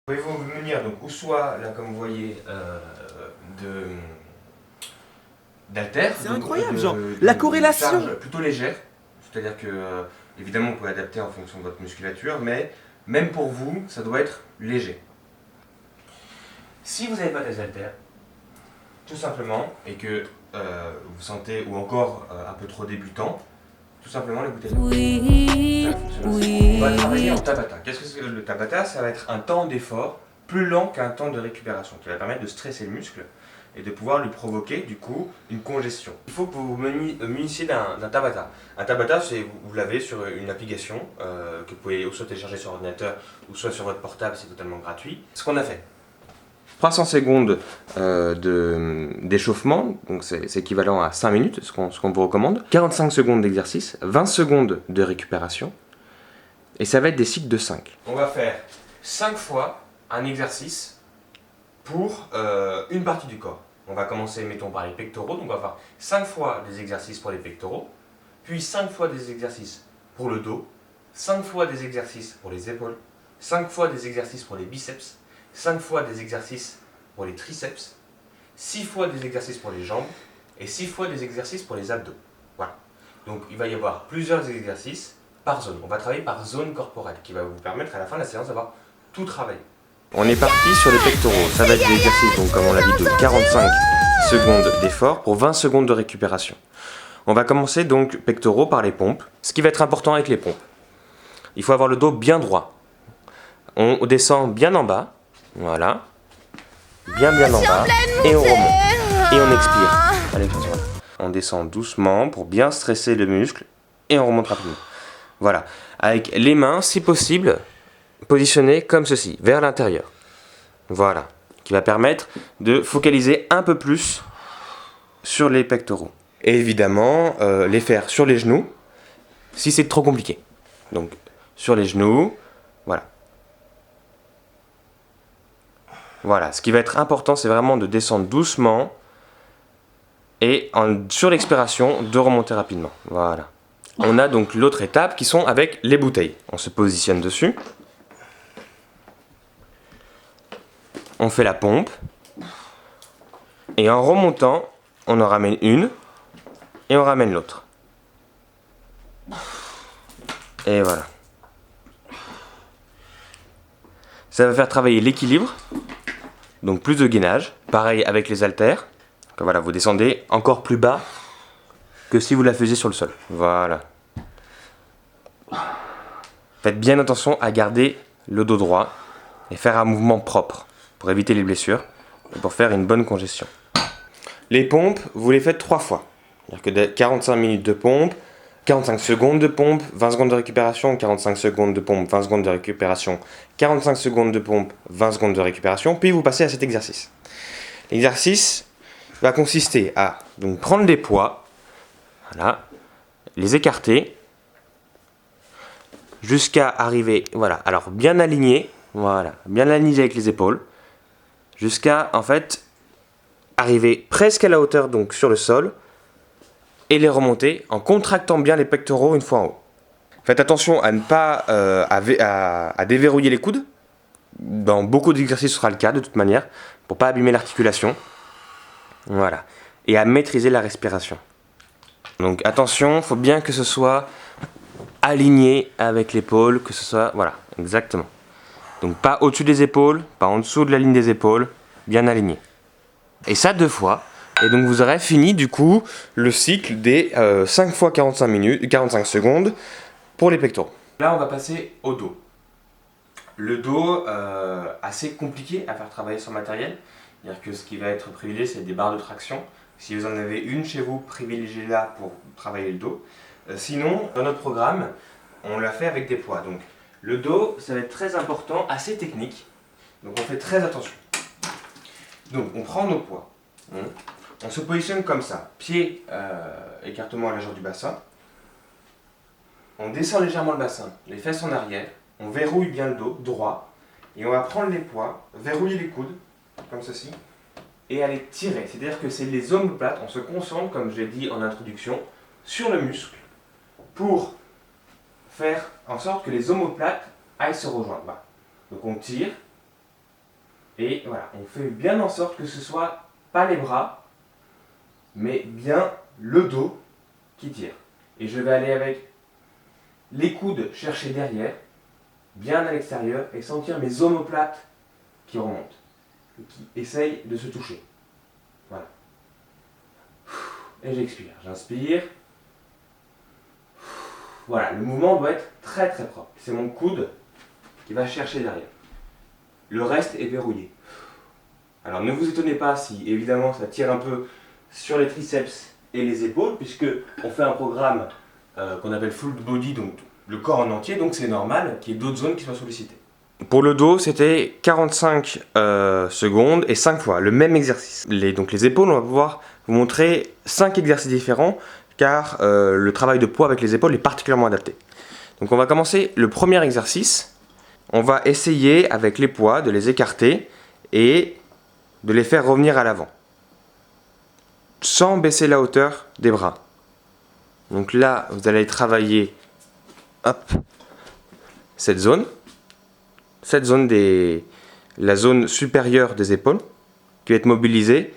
Pouvez-vous vous munir donc ou soit là comme vous voyez d'haltères, C'est incroyable, genre la corrélation. charge plutôt légère, c'est-à-dire que évidemment vous pouvez adapter en fonction de votre musculature, mais même pour vous ça doit être léger. Si vous n'avez pas des haltères, tout simplement, et que vous vous sentez ou encore un peu trop débutant, tout simplement les bouteilles d'eau. On va travailler en Tabata. Qu'est-ce que c'est le Tabata? Ça va être un temps d'effort plus lent qu'un temps de récupération, qui va permettre de stresser le muscle et de pouvoir lui provoquer du coup une congestion. Il faut que vous vous munissiez d'un Tabata. Un Tabata, vous l'avez sur une application que vous pouvez soit télécharger sur ordinateur ou soit sur votre portable, c'est totalement gratuit. Ce qu'on a fait. 300 secondes d'échauffement, donc c'est équivalent à 5 minutes, ce qu'on vous recommande. 45 secondes d'exercice, 20 secondes de récupération, et ça va être des cycles de 5. On va faire 5 fois un exercice pour une partie du corps. On va commencer, mettons, par les pectoraux, donc on va faire 5 fois des exercices pour les pectoraux, puis 5 fois des exercices pour le dos, 5 fois des exercices pour les épaules, 5 fois des exercices pour les biceps, 5 fois des exercices pour les triceps, 6 fois des exercices pour les jambes et 6 fois des exercices pour les abdos. Voilà. Donc il va y avoir plusieurs exercices par zone. On va travailler par zone corporelle qui va vous permettre à la fin de la séance d'avoir tout travaillé. On est parti sur les pectoraux. Ça va être des exercices, donc, comme on l'a dit, de 45 secondes d'effort pour 20 secondes de récupération. On va commencer donc pectoraux par les pompes. Ce qui va être important avec les pompes, il faut avoir le dos bien droit. On descend bien en bas. Voilà, bien en bas, et on remonte, et on expire. Allez, on descend doucement pour bien stresser le muscle, et on remonte rapidement. Voilà, avec les mains, si possible, positionnées comme ceci, vers l'intérieur. Voilà, qui va permettre de focaliser un peu plus sur les pectoraux. Et évidemment, les faire sur les genoux, si c'est trop compliqué. Donc, sur les genoux, voilà. Voilà, ce qui va être important, c'est vraiment de descendre doucement et sur l'expiration, de remonter rapidement. Voilà. On a donc l'autre étape qui sont avec les bouteilles. On se positionne dessus. On fait la pompe. Et en remontant, on en ramène une et on ramène l'autre. Et voilà. Ça va faire travailler l'équilibre. Donc plus de gainage, pareil avec les haltères. Donc voilà, vous descendez encore plus bas que si vous la faisiez sur le sol. Voilà. Faites bien attention à garder le dos droit et faire un mouvement propre pour éviter les blessures et pour faire une bonne congestion. Les pompes, vous les faites 3 fois. C'est-à-dire que 45 minutes de pompe, 45 secondes de pompe, 20 secondes de récupération, 45 secondes de pompe, 20 secondes de récupération, 45 secondes de pompe, 20 secondes de récupération, puis vous passez à cet exercice. L'exercice va consister à donc prendre des poids, voilà, les écarter, jusqu'à arriver, voilà, alors bien aligné, voilà, bien aligné avec les épaules, jusqu'à en fait arriver presque à la hauteur donc sur le sol, et les remonter en contractant bien les pectoraux une fois en haut. Faites attention à ne pas à déverrouiller les coudes. Dans beaucoup d'exercices, ce sera le cas de toute manière, pour ne pas abîmer l'articulation. Voilà. Et à maîtriser la respiration. Donc attention, il faut bien que ce soit aligné avec l'épaule, que ce soit... Voilà, exactement. Donc pas au-dessus des épaules, pas en dessous de la ligne des épaules, bien aligné. Et ça 2 fois. Et donc vous aurez fini du coup le cycle des 5 fois 45 secondes pour les pectoraux. Là on va passer au dos. Le dos, assez compliqué à faire travailler son matériel. C'est-à-dire que ce qui va être privilégié, c'est des barres de traction. Si vous en avez une chez vous, privilégiez-la pour travailler le dos. Sinon, dans notre programme, on l'a fait avec des poids. Donc le dos, ça va être très important, assez technique. Donc on fait très attention. Donc on prend nos poids. On se positionne comme ça, pied écartement à la largeur du bassin. On descend légèrement le bassin, les fesses en arrière. On verrouille bien le dos, droit. Et on va prendre les poids, verrouiller les coudes, comme ceci. Et aller tirer. C'est-à-dire que c'est les omoplates. On se concentre, comme je l'ai dit en introduction, sur le muscle. Pour faire en sorte que les omoplates aillent se rejoindre. Donc on tire. Et voilà, on fait bien en sorte que ce soit pas les bras, mais bien le dos qui tire. Et je vais aller avec les coudes chercher derrière, bien à l'extérieur, et sentir mes omoplates qui remontent, et qui essayent de se toucher. Voilà. Et j'expire. J'inspire. Voilà, le mouvement doit être très très propre. C'est mon coude qui va chercher derrière. Le reste est verrouillé. Alors ne vous étonnez pas si évidemment ça tire un peu sur les triceps et les épaules, puisque on fait un programme qu'on appelle full body, donc le corps en entier, donc c'est normal qu'il y ait d'autres zones qui soient sollicitées. Pour le dos, c'était 45 secondes et 5 fois, le même exercice. Donc les épaules, on va pouvoir vous montrer 5 exercices différents, car le travail de poids avec les épaules est particulièrement adapté. Donc on va commencer le premier exercice. On va essayer avec les poids de les écarter et de les faire revenir à l'avant, sans baisser la hauteur des bras. Donc là, vous allez travailler cette zone la zone supérieure des épaules, qui va être mobilisée,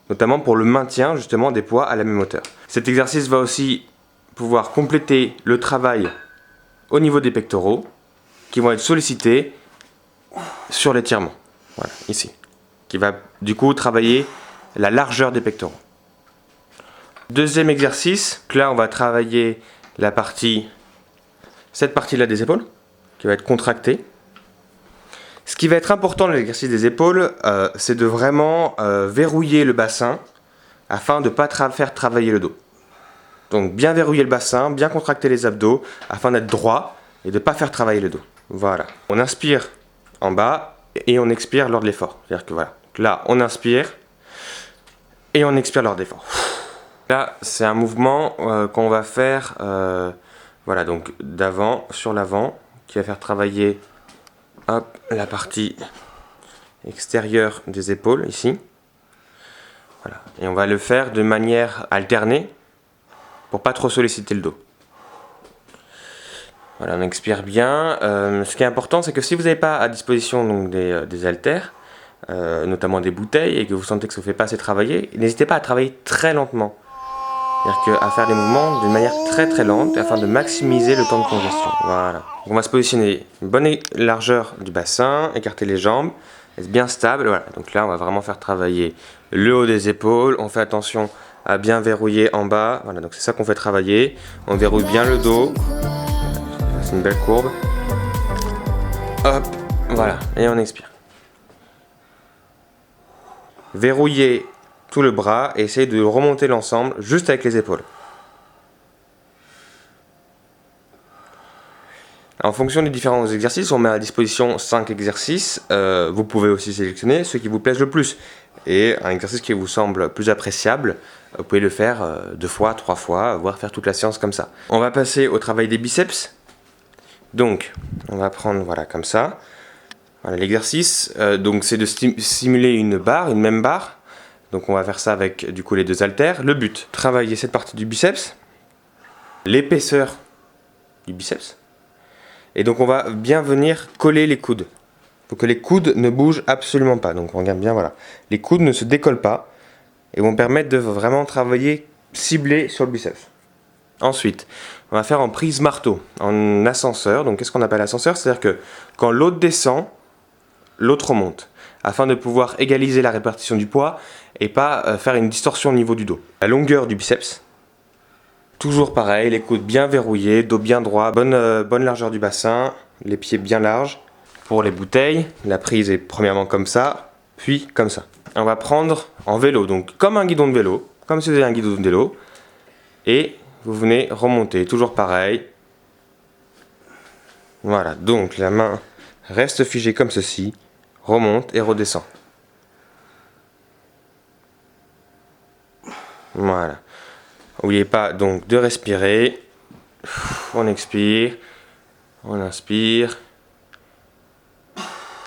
notamment pour le maintien justement des poids à la même hauteur. Cet exercice va aussi pouvoir compléter le travail au niveau des pectoraux, qui vont être sollicités sur l'étirement. Voilà, ici. Qui va du coup travailler la largeur des pectoraux. Deuxième exercice, là on va travailler cette partie-là des épaules, qui va être contractée. Ce qui va être important dans l'exercice des épaules, c'est de vraiment verrouiller le bassin afin de ne pas faire travailler le dos. Donc bien verrouiller le bassin, bien contracter les abdos afin d'être droit et de ne pas faire travailler le dos. Voilà. On inspire en bas et on expire lors de l'effort. C'est-à-dire que voilà. Là, on inspire et on expire lors de l'effort. Là, c'est un mouvement qu'on va faire voilà, donc d'avant sur l'avant, qui va faire travailler la partie extérieure des épaules, ici. Voilà. Et on va le faire de manière alternée, pour pas trop solliciter le dos. Voilà, on expire bien. Ce qui est important, c'est que si vous n'avez pas à disposition donc, des haltères, notamment des bouteilles, et que vous sentez que ça ne vous fait pas assez travailler, n'hésitez pas à travailler très lentement. C'est-à-dire à faire des mouvements d'une manière très très lente afin de maximiser le temps de congestion. Voilà. Donc on va se positionner une bonne largeur du bassin, écarter les jambes, être bien stable. Voilà. Donc là, on va vraiment faire travailler le haut des épaules. On fait attention à bien verrouiller en bas. Voilà, donc c'est ça qu'on fait travailler. On verrouille bien le dos. C'est une belle courbe. Hop, voilà, et on expire. Verrouillez tout le bras et essayez de remonter l'ensemble juste avec les épaules. En fonction des différents exercices, on met à disposition 5 exercices. Vous pouvez aussi sélectionner ceux qui vous plaisent le plus. Et un exercice qui vous semble plus appréciable, vous pouvez le faire 2 fois, 3 fois, voire faire toute la séance comme ça. On va passer au travail des biceps. Donc, on va prendre voilà comme ça. Voilà, l'exercice, donc c'est de simuler une même barre. Donc on va faire ça avec du coup les 2 haltères. Le but, travailler cette partie du biceps, l'épaisseur du biceps. Et donc on va bien venir coller les coudes. Il faut que les coudes ne bougent absolument pas. Donc on regarde bien, voilà. Les coudes ne se décollent pas et vont permettre de vraiment travailler ciblé sur le biceps. Ensuite, on va faire en prise marteau, en ascenseur. Donc qu'est-ce qu'on appelle ascenseur? C'est-à-dire que quand l'autre descend, l'autre remonte, afin de pouvoir égaliser la répartition du poids et pas faire une distorsion au niveau du dos. La longueur du biceps, toujours pareil, les coudes bien verrouillés, dos bien droit, bonne largeur du bassin, les pieds bien larges. Pour les bouteilles, la prise est premièrement comme ça, puis comme ça. On va prendre en vélo, donc comme un guidon de vélo, comme si vous avez un guidon de vélo, et vous venez remonter, toujours pareil. Voilà, donc la main reste figée comme ceci, remonte et redescend. Voilà. N'oubliez pas donc de respirer. On expire, on inspire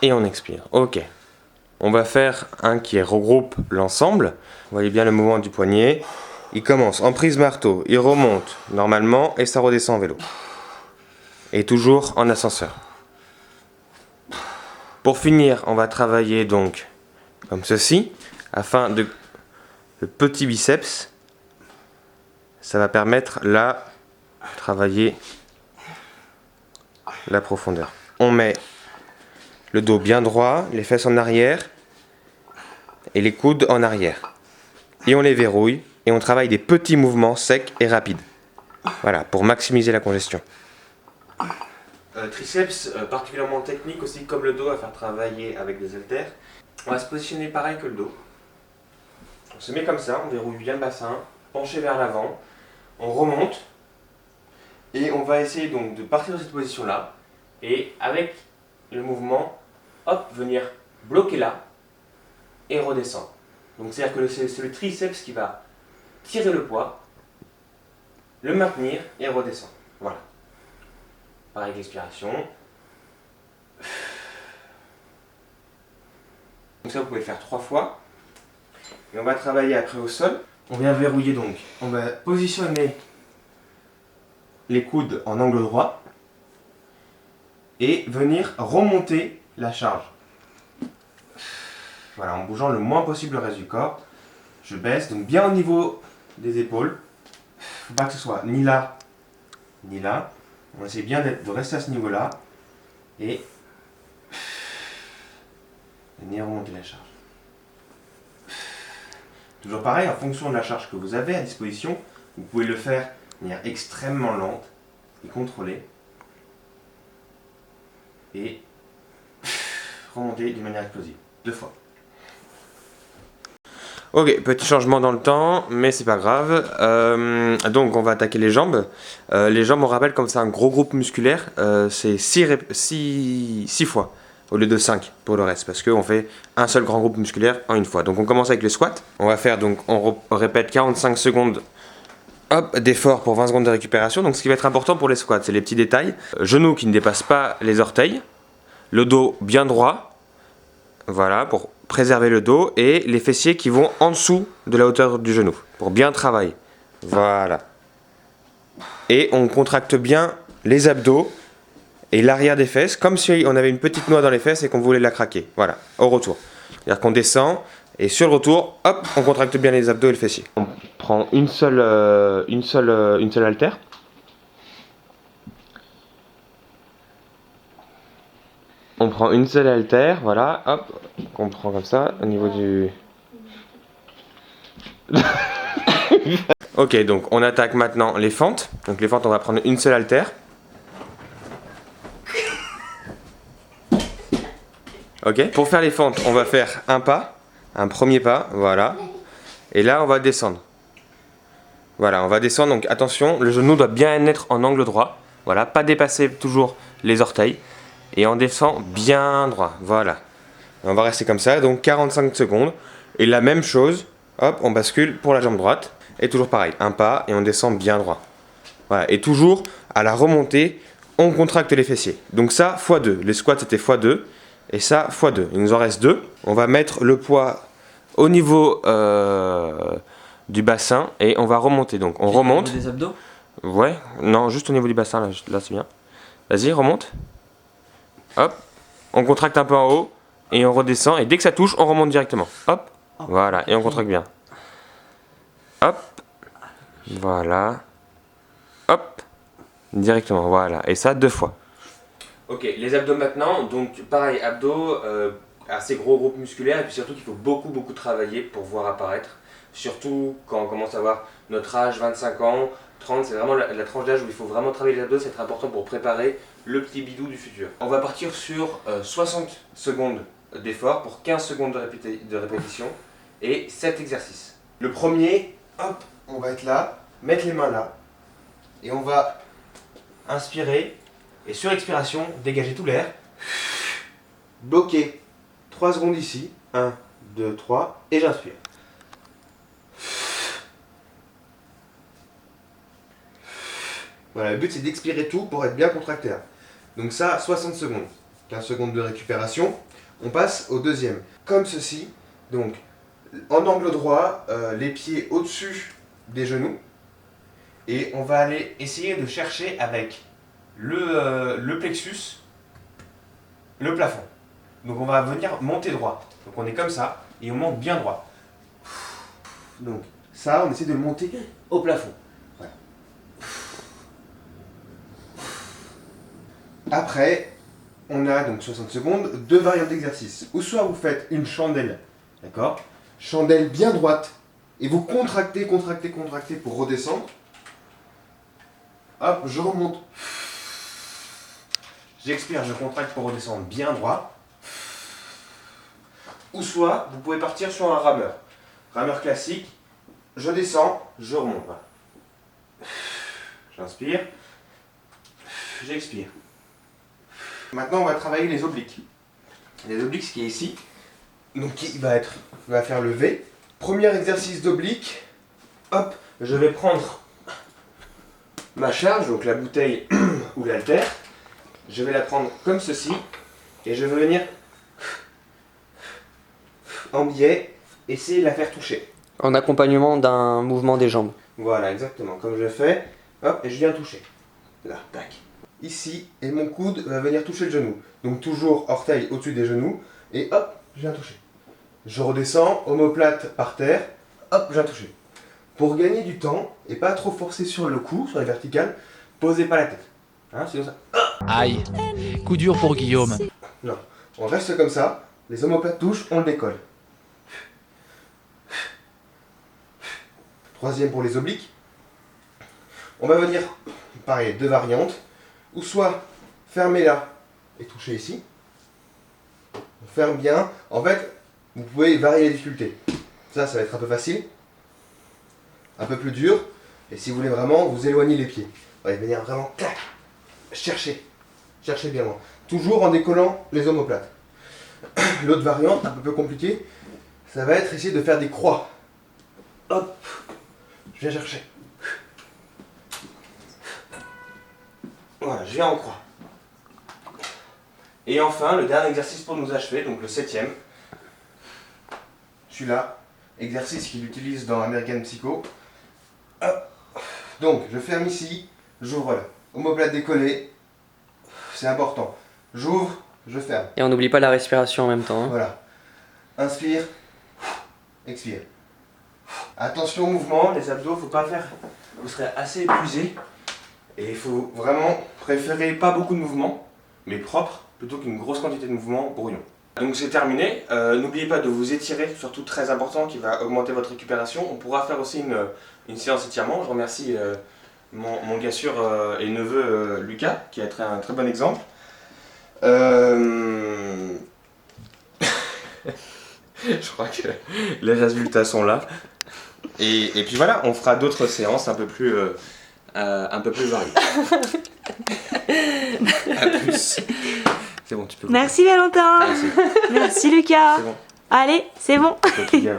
et on expire. Ok. On va faire un qui regroupe l'ensemble. Vous voyez bien le mouvement du poignet. Il commence en prise marteau, il remonte normalement et ça redescend en vélo. Et toujours en ascenseur. Pour finir, on va travailler donc comme ceci, afin de... Le petit biceps, ça va permettre là de travailler la profondeur. On met le dos bien droit, les fesses en arrière et les coudes en arrière. Et on les verrouille et on travaille des petits mouvements secs et rapides. Voilà, pour maximiser la congestion. Triceps, particulièrement technique aussi, comme le dos, à faire travailler avec des haltères. On va se positionner pareil que le dos. On se met comme ça, on verrouille bien le bassin, penché vers l'avant, on remonte et on va essayer donc de partir de cette position-là et avec le mouvement, hop, venir bloquer là et redescendre. Donc c'est-à-dire que c'est le triceps qui va tirer le poids, le maintenir et redescendre. Voilà. Pareil avec l'expiration. Donc ça vous pouvez le faire 3 fois. Et on va travailler après au sol. On vient verrouiller donc. On va positionner les coudes en angle droit et venir remonter la charge. Voilà, en bougeant le moins possible le reste du corps. Je baisse donc bien au niveau des épaules. Faut pas que ce soit ni là ni là. On essaie bien de rester à ce niveau-là et venir remonter la charge. Toujours pareil, en fonction de la charge que vous avez à disposition, vous pouvez le faire de manière extrêmement lente et contrôlée. Et remonter d'une manière explosive. 2 fois. Ok, petit changement dans le temps, mais c'est pas grave. Donc on va attaquer les jambes. Les jambes, on rappelle comme c'est un gros groupe musculaire, c'est 6 fois au lieu de 5 pour le reste, parce qu'on fait un seul grand groupe musculaire en une fois. Donc on commence avec les squats. On va faire donc, on répète 45 secondes d'effort pour 20 secondes de récupération. Donc ce qui va être important pour les squats, c'est les petits détails. Genoux qui ne dépassent pas les orteils, le dos bien droit, voilà, pour préserver le dos, et les fessiers qui vont en dessous de la hauteur du genou, pour bien travailler. Voilà. Et on contracte bien les abdos et l'arrière des fesses, comme si on avait une petite noix dans les fesses et qu'on voulait la craquer. Voilà, au retour. C'est-à-dire qu'on descend, et sur le retour, hop, on contracte bien les abdos et le fessier. On prend une seule haltère. On prend une seule haltère, voilà, hop, on prend comme ça, au niveau du... Ok, donc on attaque maintenant les fentes. Donc les fentes, on va prendre une seule haltère. Ok, pour faire les fentes, on va faire un pas, un premier pas, voilà. Et là, on va descendre. Voilà, on va descendre, donc attention, le genou doit bien être en angle droit. Voilà, pas dépasser toujours les orteils. Et on descend bien droit, voilà. Et on va rester comme ça, donc 45 secondes. Et la même chose, hop, on bascule pour la jambe droite. Et toujours pareil, un pas et on descend bien droit. Voilà, et toujours, à la remontée, on contracte les fessiers. Donc ça, x2. Les squats, c'était x2. Et ça, x2. Il nous en reste 2. On va mettre le poids au niveau du bassin et on va remonter. Donc on remonte. Au niveau des abdos ? Ouais, non, juste au niveau du bassin, là c'est bien. Vas-y, remonte. Hop, on contracte un peu en haut et on redescend. Et dès que ça touche, on remonte directement. Hop, voilà, et on contracte bien. Hop, voilà. Hop, directement, voilà. Et ça 2 fois. Ok, les abdos maintenant. Donc pareil, abdos, assez gros groupe musculaire. Et puis surtout qu'il faut beaucoup travailler pour voir apparaître. Surtout quand on commence à avoir notre âge, 25 ans, 30, c'est vraiment la tranche d'âge où il faut vraiment travailler les abdos, c'est très important pour préparer le petit bidou du futur. On va partir sur 60 secondes d'effort pour 15 secondes de répétition et 7 exercices. Le premier, hop, on va être là, mettre les mains là, et on va inspirer, et sur expiration, dégager tout l'air, bloquer 3 secondes ici, 1, 2, 3, et j'inspire. Voilà, le but c'est d'expirer tout pour être bien contracté là. Donc ça, 60 secondes. 15 secondes de récupération. On passe au deuxième. Comme ceci. Donc, en angle droit, les pieds au-dessus des genoux. Et on va aller essayer de chercher avec le plexus le plafond. Donc on va venir monter droit. Donc on est comme ça et on monte bien droit. Donc ça, on essaie de le monter au plafond. Voilà. Après, on a donc 60 secondes, deux variantes d'exercice. Ou soit vous faites une chandelle, d'accord? Chandelle bien droite. Et vous contractez, contractez, contractez pour redescendre. Hop, je remonte. J'expire, je contracte pour redescendre bien droit. Ou soit, vous pouvez partir sur un rameur. Rameur classique. Je descends, je remonte. Voilà. J'inspire. J'expire. Maintenant, on va travailler les obliques. Les obliques, ce qui est ici, donc qui va faire le V. Premier exercice d'oblique. Hop, je vais prendre ma charge, donc la bouteille ou l'haltère. Je vais la prendre comme ceci et je vais venir en biais, essayer de la faire toucher. En accompagnement d'un mouvement des jambes. Voilà, exactement. Comme je fais, hop, et je viens toucher. Là, tac. Ici, et mon coude va venir toucher le genou. Donc toujours orteil au-dessus des genoux, et hop, je viens toucher. Je redescends, omoplate par terre, hop, je viens toucher. Pour gagner du temps, et pas trop forcer sur le cou, sur les verticales, posez pas la tête. Hein, sinon ça... Aïe, coup dur pour Guillaume. Non, on reste comme ça, les omoplates touchent, on le décolle. Troisième pour les obliques. On va venir, pareil, deux variantes. Ou soit fermer là et toucher ici. On ferme bien. En fait, vous pouvez varier les difficultés. Ça va être un peu facile. Un peu plus dur. Et si vous voulez vraiment, vous éloignez les pieds. Vous allez venir vraiment, clac, chercher. Cherchez bien loin. Toujours en décollant les omoplates. L'autre variante, un peu plus compliquée, ça va être essayer de faire des croix. Hop, je viens chercher. Voilà, je viens en croix. Et enfin, le dernier exercice pour nous achever, donc le 7e. Celui-là, exercice qu'il utilise dans American Psycho. Hop. Donc, je ferme ici, j'ouvre là. Omoplate décollée, c'est important. J'ouvre, je ferme. Et on n'oublie pas la respiration en même temps. Hein. Voilà. Inspire, expire. Attention au mouvement, les abdos, faut pas faire. Vous serez assez épuisé. Et il faut vraiment préférer pas beaucoup de mouvements, mais propre, plutôt qu'une grosse quantité de mouvements brouillon. Donc c'est terminé. N'oubliez pas de vous étirer, surtout très important, qui va augmenter votre récupération. On pourra faire aussi une séance étirement. Je remercie mon gars sûr et neveu Lucas, qui a été un très bon exemple. Je crois que les résultats sont là. Et puis voilà, on fera d'autres séances un peu plus variées. À plus. C'est bon, tu peux. Merci Valentin. Merci. Merci Lucas. C'est bon. Allez, c'est bon. Tu peux plier, ouais.